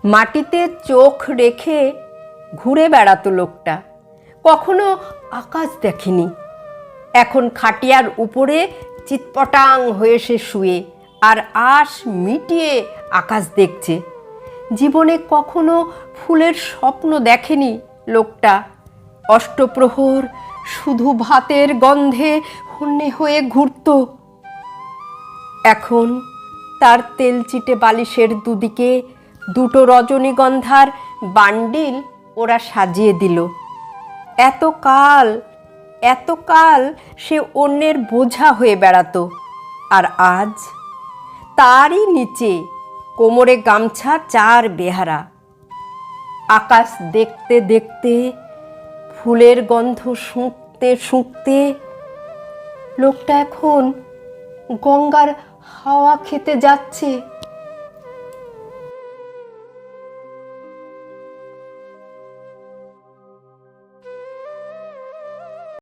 মাটিতে চোখ রেখে ঘুরে বেড়াতো লোকটা, কখনো আকাশ দেখেনি। এখন খাটিয়ার উপরে চিৎপটাং হয়ে সে শুয়ে আর আশ মিটিয়ে আকাশ দেখছে। জীবনে কখনো ফুলের স্বপ্ন দেখেনি লোকটা। অষ্টপ্রহর শুধু ভাতের গন্ধে হন্যে হয়ে ঘুরত। এখন তার তেলচিটে বালিশের দুদিকে দুটো রজনীগন্ধার বান্ডিল ওরা সাজিয়ে দিল। এতকাল সে অন্যের বোঝা হয়ে বেড়াতো, আর আজ তারই নিচে কোমরে গামছা, চার বেহারা। আকাশ দেখতে দেখতে, ফুলের গন্ধ শুঁকতে শুঁকতে লোকটা এখন গঙ্গার হাওয়া খেতে যাচ্ছে।